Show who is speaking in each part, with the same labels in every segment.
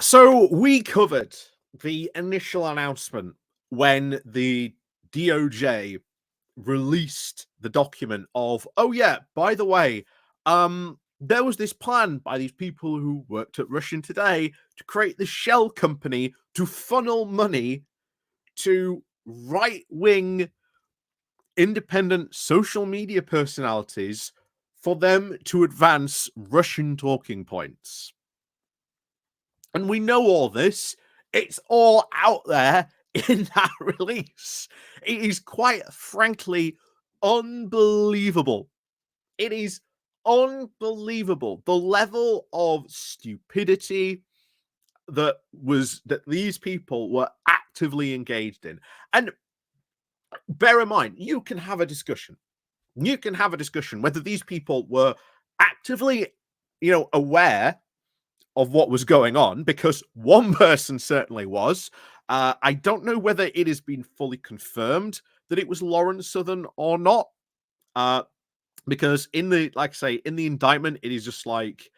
Speaker 1: So we covered the initial announcement when the DOJ released the document of, oh yeah, by the way, there was this plan by these people who worked at Russian Today to create this shell company to funnel money to right-wing independent social media personalities for them to advance Russian talking points. And we know all this. It's all out there in that release. It is quite frankly unbelievable. It is unbelievable. The level of stupidity that these people were actively engaged in. And bear in mind, you can have a discussion. You can have a discussion whether these people were actively, aware of what was going on, because one person certainly was. I don't know whether it has been fully confirmed that it was Lawrence Southern or not, because like I say, in the indictment, it is just like,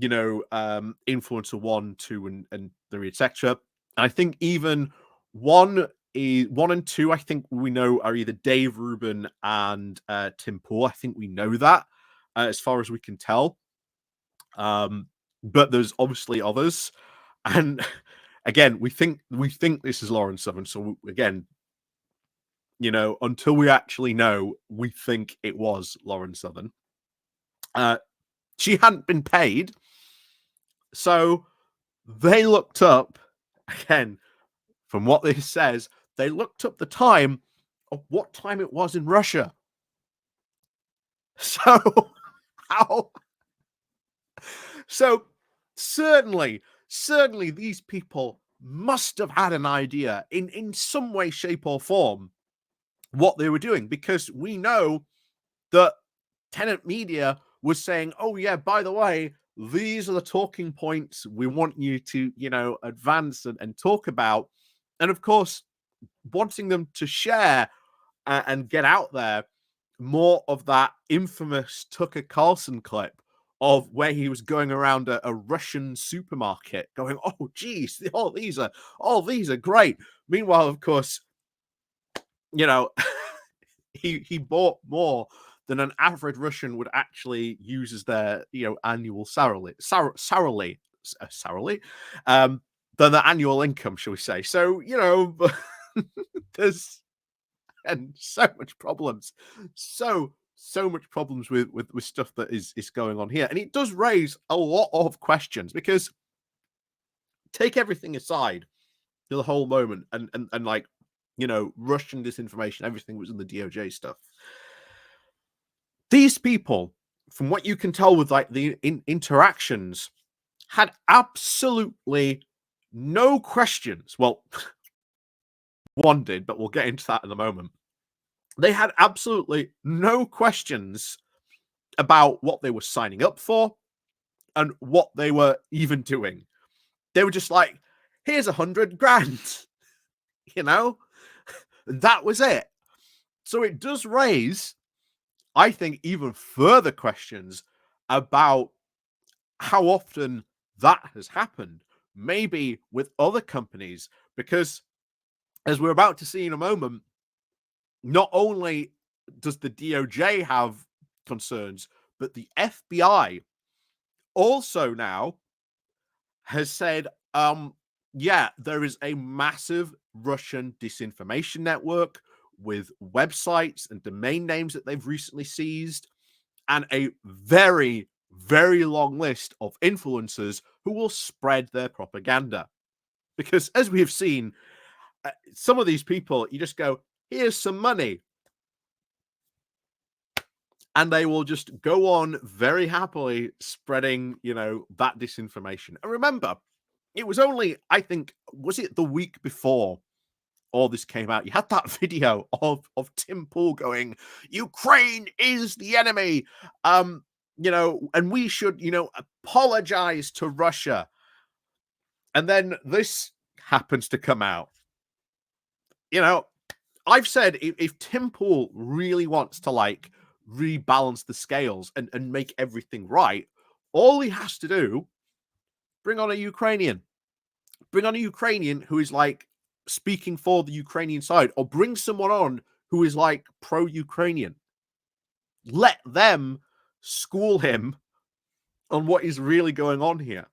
Speaker 1: influencer 1, 2, and 3, etc. I think even one and 2, I think we know are either Dave Rubin and Tim Pool. I think we know that as far as we can tell. But there's obviously others, and again, we think this is Lawrence Southern. So again, until we actually know, we think it was Lawrence Southern. She hadn't been paid, so they looked up, again, from what this says, they looked up the time of what time it was in Russia. So how? So certainly these people must have had an idea in some way, shape, or form what they were doing, because we know that Tenet Media was saying, oh yeah, by the way, these are the talking points we want you to, advance and talk about. And of course, wanting them to share and get out there more of that infamous Tucker Carlson clip of where he was going around a Russian supermarket going, oh geez, all these are great. Meanwhile, of course, he bought more than an average Russian would actually use as their annual salary, than the annual income, shall we say. So, there's and so much problems. So much problems with stuff that is going on here. And it does raise a lot of questions, because take everything aside to the whole moment and like, Russian disinformation, everything was in the DOJ stuff. These people, from what you can tell with like the interactions, had absolutely no questions. Well, one did, but we'll get into that in a moment. They had absolutely no questions about what they were signing up for and what they were even doing. They were just like, here's $100,000, that was it. So it does raise, I think, even further questions about how often that has happened, maybe with other companies, because as we're about to see in a moment, not only does the DOJ have concerns, but the FBI also now has said, yeah, there is a massive Russian disinformation network with websites and domain names that they've recently seized, and a very, very long list of influencers who will spread their propaganda. Because as we have seen, some of these people, you just go, here's some money, and they will just go on very happily spreading, that disinformation. And remember, it was only, I think, was it the week before all this came out? You had that video of Tim Pool going, Ukraine is the enemy, and we should, apologize to Russia. And then this happens to come out. I've said if Tim Pool really wants to like rebalance the scales and make everything right, all he has to do, bring on a Ukrainian. bring on a Ukrainian who is like speaking for the Ukrainian side, or bring someone on who is like pro-Ukrainian. Let them school him on what is really going on here.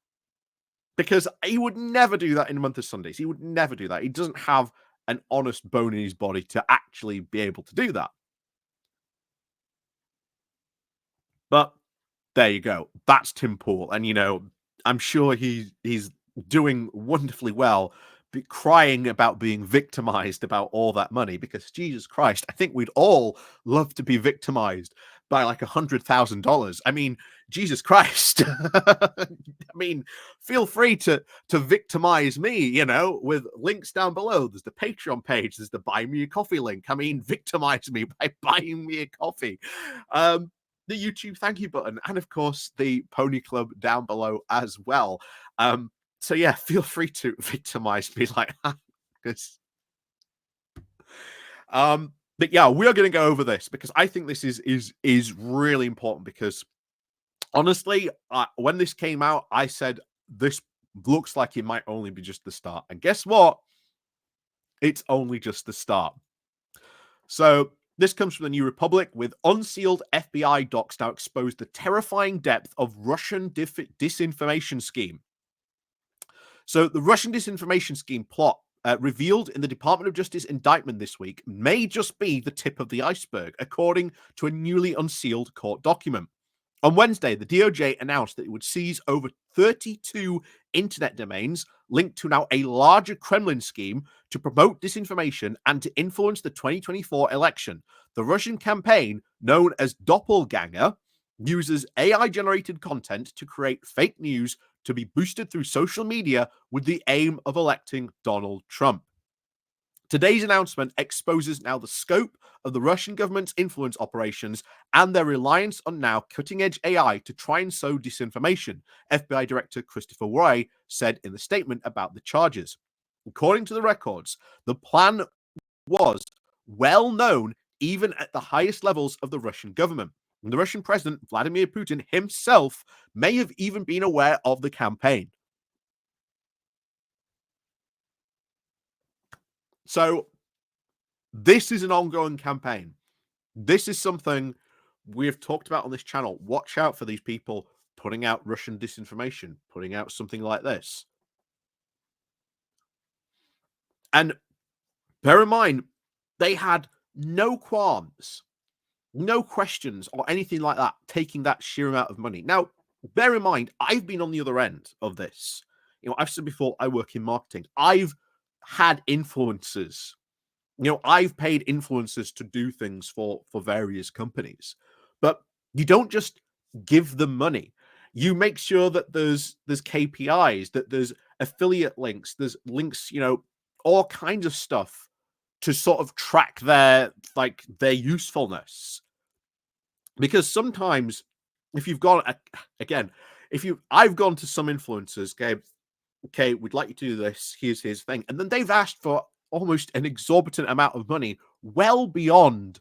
Speaker 1: Because he would never do that in a month of Sundays. He would never do that. He doesn't have an honest bone in his body to actually be able to do that. But there you go. That's Tim Pool. And, you know, I'm sure he's doing wonderfully well, crying about being victimized about all that money, because Jesus Christ, I think we'd all love to be victimized by like $100,000. I mean, Jesus Christ. I mean, feel free to victimize me, you know, with links down below. There's the Patreon page, there's the buy me a coffee link. I mean, victimize me by buying me a coffee. The YouTube thank you button, and of course the Pony Club down below as well. So yeah, feel free to victimize me like that. Because but yeah, we are going to go over this because I think this is really important, because honestly, when this came out, I said this looks like it might only be just the start. And guess what? It's only just the start. So this comes from the New Republic, with unsealed FBI docs now expose the terrifying depth of Russian disinformation scheme. So the Russian disinformation scheme plot revealed in the Department of Justice indictment this week may just be the tip of the iceberg, according to a newly unsealed court document. On Wednesday, the DOJ announced that it would seize over 32 internet domains linked to now a larger Kremlin scheme to promote disinformation and to influence the 2024 election. The Russian campaign, known as Doppelganger, uses AI-generated content to create fake news to be boosted through social media with the aim of electing Donald Trump. Today's announcement exposes now the scope of the Russian government's influence operations and their reliance on now cutting-edge AI to try and sow disinformation, FBI Director Christopher Wray said in the statement about the charges. According to the records, the plan was well known even at the highest levels of the Russian government. And the Russian President Vladimir Putin himself may have even been aware of the campaign. So this is an ongoing campaign. This is something we've talked about on this channel. Watch out for these people putting out Russian disinformation, putting out something like this. And bear in mind, they had no qualms, no questions or anything like that, taking that sheer amount of money. Now, bear in mind, I've been on the other end of this. You know, I've said before, I work in marketing. I've had influencers. You know, I've paid influencers to do things for various companies, but you don't just give them money. You make sure that there's KPIs, that there's affiliate links, there's links, you know, all kinds of stuff to sort of track their usefulness. Because sometimes if you've got I've gone to some influencers, okay, we'd like you to do this, here's his thing, and then they've asked for almost an exorbitant amount of money, well beyond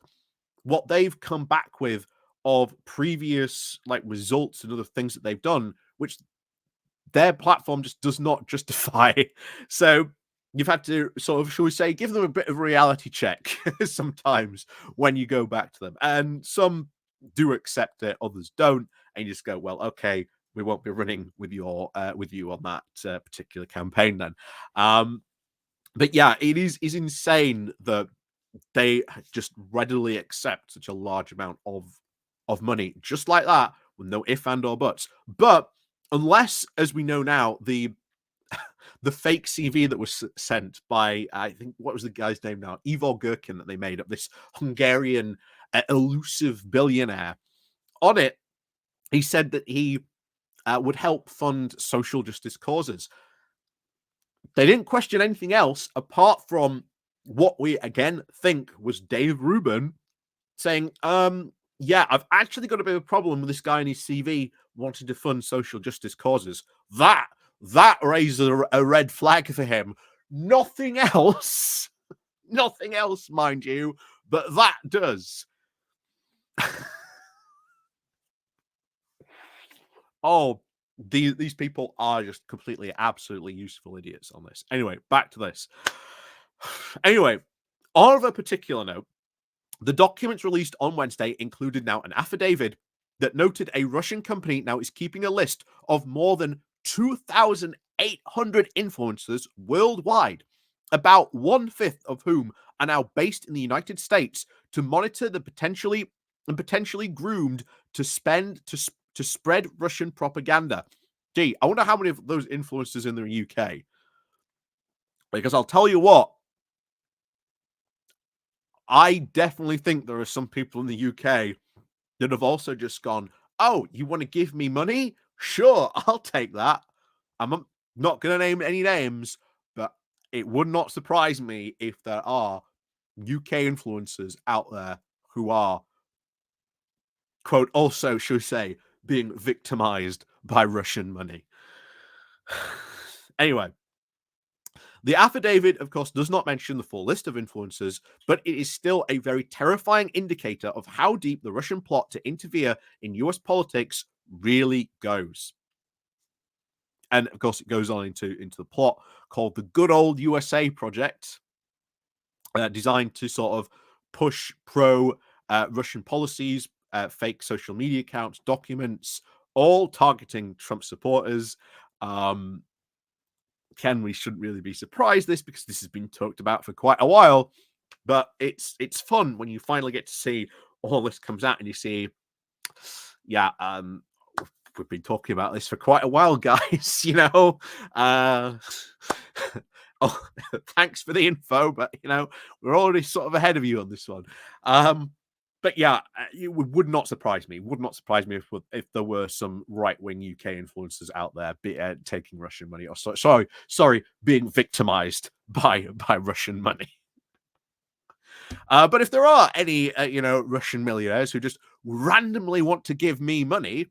Speaker 1: what they've come back with of previous like results and other things that they've done, which their platform just does not justify. So you've had to sort of, shall we say, give them a bit of a reality check sometimes when you go back to them. And some do accept it, others don't, and you just go, well, okay, we won't be running with you on that particular campaign then. But yeah, it is insane that they just readily accept such a large amount of money just like that with no if and or buts. But unless, as we know now, the fake CV that was sent by, I think, what was the guy's name now? Ivor Gherkin, that they made up, this Hungarian elusive billionaire. On it, he said that he would help fund social justice causes. They didn't question anything else apart from what we again think was Dave Rubin saying, yeah, I've actually got a bit of a problem with this guy in his CV wanting to fund social justice causes. That raises a red flag for him. Nothing else, nothing else, mind you, but that does. Oh, these people are just completely, absolutely useful idiots on this. Anyway, back to this. Anyway, on a particular note, the documents released on Wednesday included now an affidavit that noted a Russian company now is keeping a list of more than 2,800 influencers worldwide, about 1/5 of whom are now based in the United States, to monitor the potentially groomed to spread Russian propaganda. Gee, I wonder how many of those influencers in the UK. Because I'll tell you what, I definitely think there are some people in the UK that have also just gone, "Oh, you want to give me money? Sure, I'll take that." I'm not going to name any names, but it would not surprise me if there are UK influencers out there who are, quote, also, should we say, being victimized by Russian money. Anyway, the affidavit, of course, does not mention the full list of influencers, but it is still a very terrifying indicator of how deep the Russian plot to interfere in US politics really goes. And of course, it goes on into the plot called the Good Old USA Project, designed to sort of push pro Russian policies, fake social media accounts, documents, all targeting Trump supporters. Ken, we shouldn't really be surprised this because this has been talked about for quite a while, but it's fun when you finally get to see all this comes out and you see, yeah, we've been talking about this for quite a while, guys. Uh, oh, thanks for the info, but we're already sort of ahead of you on this one. But yeah, it would not surprise me. Would not surprise me if there were some right wing UK influencers out there taking Russian money, or sorry, being victimized by Russian money. But if there are any, Russian millionaires who just randomly want to give me money,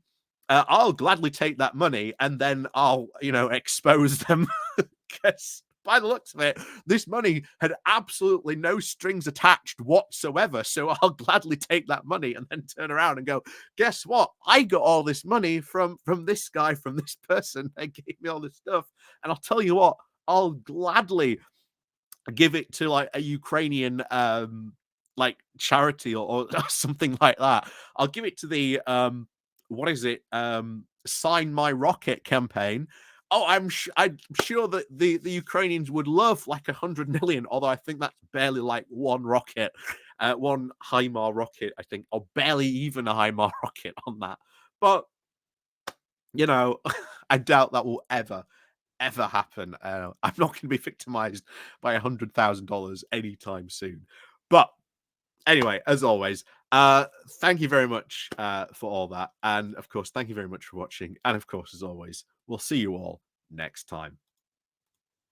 Speaker 1: I'll gladly take that money and then I'll, expose them. Because by the looks of it, this money had absolutely no strings attached whatsoever. So I'll gladly take that money and then turn around and go, guess what? I got all this money from this guy, from this person. They gave me all this stuff. And I'll tell you what, I'll gladly give it to like a Ukrainian like charity or something like that. I'll give it to the what is it? Sign My Rocket campaign. Oh, I'm sure that the Ukrainians would love like 100 million, although I think that's barely like one rocket, one HIMAR rocket, I think, or barely even a HIMAR rocket on that. But I doubt that will ever happen. I'm not going to be victimized by $100,000 anytime soon. But anyway, as always, thank you very much for all that. And of course, thank you very much for watching. And of course, as always, we'll see you all next time.